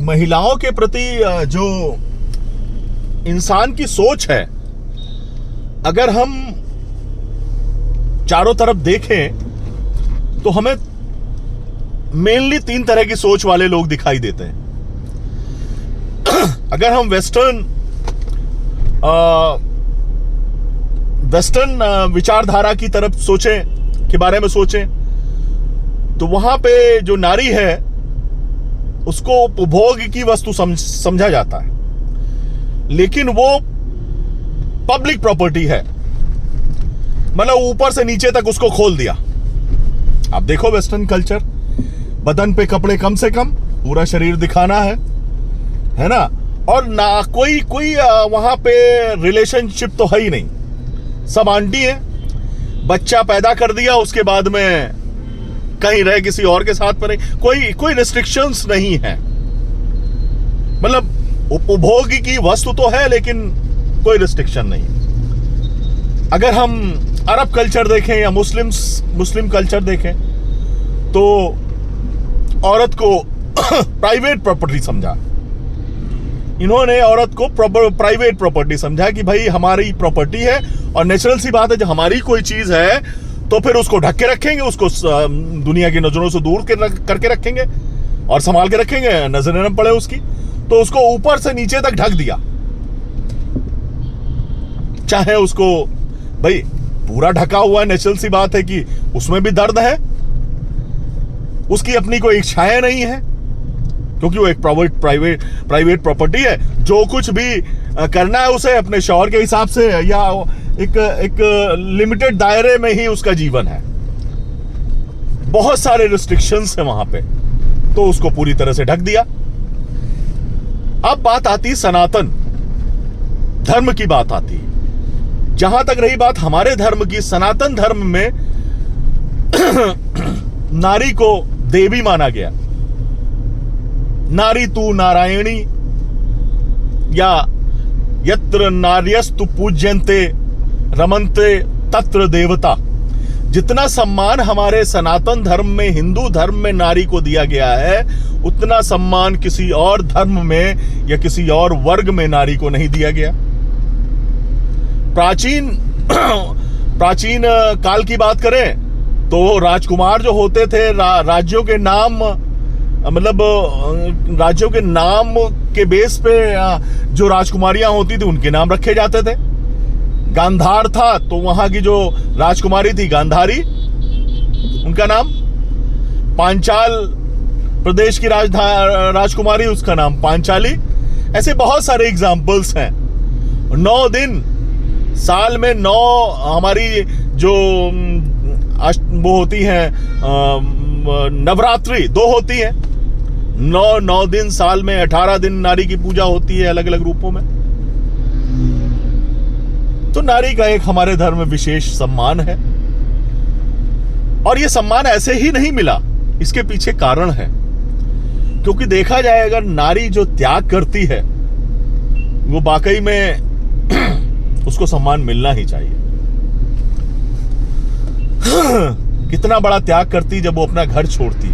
महिलाओं के प्रति जो इंसान की सोच है, अगर हम चारों तरफ देखें तो हमें मेनली 3 तरह की सोच वाले लोग दिखाई देते हैं। अगर हम वेस्टर्न विचारधारा की तरफ सोचें, के बारे में सोचें, तो वहां पे जो नारी है उसको उपभोग की वस्तु समझा जाता है, लेकिन वो पब्लिक प्रॉपर्टी है। मतलब ऊपर से नीचे तक उसको खोल दिया। आप देखो वेस्टर्न कल्चर, बदन पे कपड़े कम से कम, पूरा शरीर दिखाना है ना, और ना कोई वहां पे रिलेशनशिप तो है ही नहीं, सब आंटी है। बच्चा पैदा कर दिया, उसके बाद में कहीं रहे किसी और के साथ पर, कोई रिस्ट्रिक्शंस नहीं है। मतलब उपभोग की वस्तु तो है, लेकिन कोई रिस्ट्रिक्शन नहीं। अगर हम अरब कल्चर देखें या मुस्लिम कल्चर देखें, तो औरत को प्राइवेट प्रॉपर्टी समझा। इन्होंने औरत को प्राइवेट प्रॉपर्टी समझा कि भाई हमारी प्रॉपर्टी है, और नेचुरल सी बात है, जब हमारी कोई चीज है तो फिर उसको ढक के रखेंगे, उसको दुनिया की नजरों से दूर करके रखेंगे और संभाल के रखेंगे, नजर न पड़े उसकी। तो उसको ऊपर से नीचे तक ढक दिया। चाहे उसको भाई पूरा ढका हुआ है, नेचुरल सी बात है कि उसमें भी दर्द है, उसकी अपनी कोई इच्छाएं नहीं है, क्योंकि वो एक प्राइवेट प्रॉपर्टी है। जो कुछ भी करना है उसे अपने शौहर के हिसाब से, या एक लिमिटेड दायरे में ही उसका जीवन है। बहुत सारे रिस्ट्रिक्शंस हैं वहां पे, तो उसको पूरी तरह से ढक दिया। अब बात आती सनातन धर्म की, बात आती जहां तक रही बात हमारे धर्म की, सनातन धर्म में नारी को देवी माना गया। नारी तू नारायणी, या यत्र नार्यस्तु पूज्यन्ते रमन्ते तत्र देवता। जितना सम्मान हमारे सनातन धर्म में, हिंदू धर्म में नारी को दिया गया है, उतना सम्मान किसी और धर्म में या किसी और वर्ग में नारी को नहीं दिया गया। प्राचीन काल की बात करें तो राजकुमार जो होते थे, राज्यों के नाम, मतलब राज्यों के नाम के बेस पे जो राजकुमारियां होती थी उनके नाम रखे जाते थे। गांधार था तो वहां की जो राजकुमारी थी गांधारी, उनका नाम। पांचाल प्रदेश की राजकुमारी, उसका नाम पांचाली। ऐसे बहुत सारे एग्जाम्पल्स हैं। 9 दिन साल में, 9 हमारी जो वो होती हैं नवरात्रि 2 होती है। 9 दिन साल में, 18 दिन नारी की पूजा होती है अलग अलग रूपों में। तो नारी का एक हमारे धर्म में विशेष सम्मान है, और यह सम्मान ऐसे ही नहीं मिला, इसके पीछे कारण है। क्योंकि देखा जाए, अगर नारी जो त्याग करती है वो वाकई में उसको सम्मान मिलना ही चाहिए। कितना बड़ा त्याग करती जब वो अपना घर छोड़ती।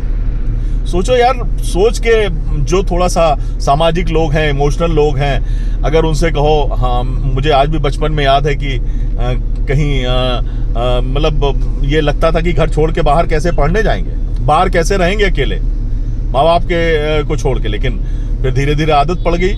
सोचो यार, सोच के जो थोड़ा सा सामाजिक लोग हैं, इमोशनल लोग हैं, अगर उनसे कहो, हाँ मुझे आज भी बचपन में याद है कि कहीं मतलब ये लगता था कि घर छोड़ के बाहर कैसे पढ़ने जाएंगे, बाहर कैसे रहेंगे अकेले माँ बाप के को छोड़ के। लेकिन फिर धीरे धीरे आदत पड़ गई,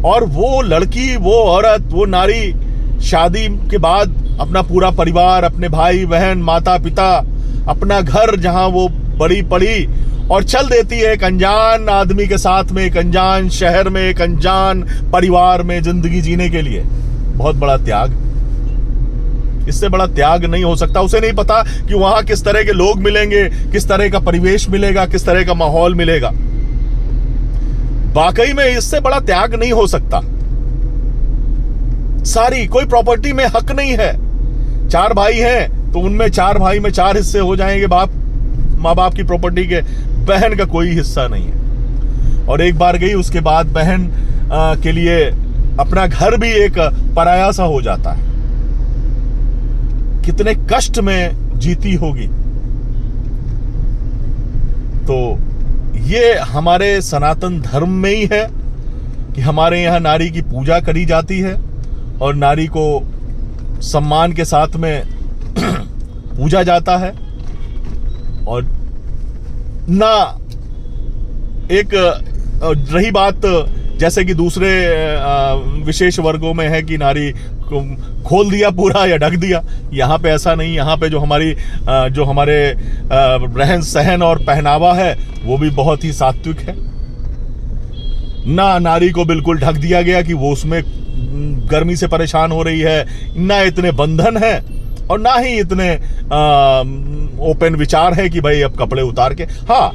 और वो लड़की, वो औरत, वो नारी शादी के बाद अपना पूरा परिवार, अपने भाई बहन, माता पिता, अपना घर जहां वो बड़ी पड़ी, और चल देती है एक अनजान आदमी के साथ में, एक अनजान शहर में, एक अनजान परिवार में जिंदगी जीने के लिए। बहुत बड़ा त्याग, इससे बड़ा त्याग नहीं हो सकता। उसे नहीं पता कि वहां किस तरह के लोग मिलेंगे, किस तरह का परिवेश मिलेगा, किस तरह का माहौल मिलेगा। वाकई में इससे बड़ा त्याग नहीं हो सकता। सारी कोई प्रॉपर्टी में हक नहीं है। 4 भाई हैं तो उनमें 4 भाई में 4 हिस्से हो जाएंगे माँ बाप की प्रॉपर्टी के। बहन का कोई हिस्सा नहीं है, और एक बार गई उसके बाद बहन के लिए अपना घर भी एक पराया सा हो जाता है। कितने कष्ट में जीती होगी। तो ये हमारे सनातन धर्म में ही है कि हमारे यहाँ नारी की पूजा करी जाती है और नारी को सम्मान के साथ में पूजा जाता है। और ना एक रही बात जैसे कि दूसरे विशेष वर्गों में है कि नारी को खोल दिया पूरा या ढक दिया, यहाँ पे ऐसा नहीं। यहाँ पे जो हमारे रहन सहन और पहनावा है वो भी बहुत ही सात्विक है। ना नारी को बिल्कुल ढक दिया गया कि वो उसमें गर्मी से परेशान हो रही है, ना इतने बंधन है और ना ही इतने ओपन विचार है कि भाई अब कपड़े उतार के। हाँ,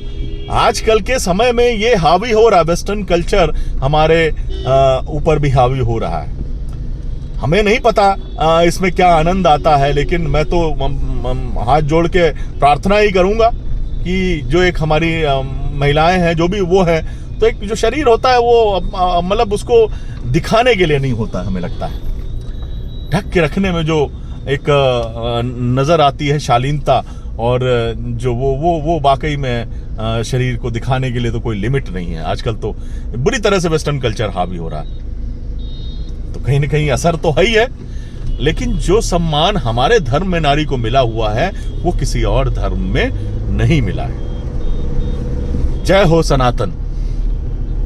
आजकल के समय में ये हावी हो रहा है, वेस्टर्न कल्चर हमारे ऊपर भी हावी हो रहा है। हमें नहीं पता इसमें क्या आनंद आता है, लेकिन मैं तो हाथ जोड़ के प्रार्थना ही करूंगा कि जो एक हमारी महिलाएं हैं, जो भी वो है, तो एक जो शरीर होता है वो मतलब उसको दिखाने के लिए नहीं होता है। हमें लगता है ढक के रखने में जो एक नजर आती है शालीनता, और जो वो वाकई में शरीर को दिखाने के लिए तो कोई लिमिट नहीं है। आजकल तो बुरी तरह से वेस्टर्न कल्चर हावी हो रहा है, तो कहीं ना कहीं असर तो है ही है। लेकिन जो सम्मान हमारे धर्म में नारी को मिला हुआ है वो किसी और धर्म में नहीं मिला है। जय हो सनातन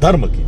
धर्म की।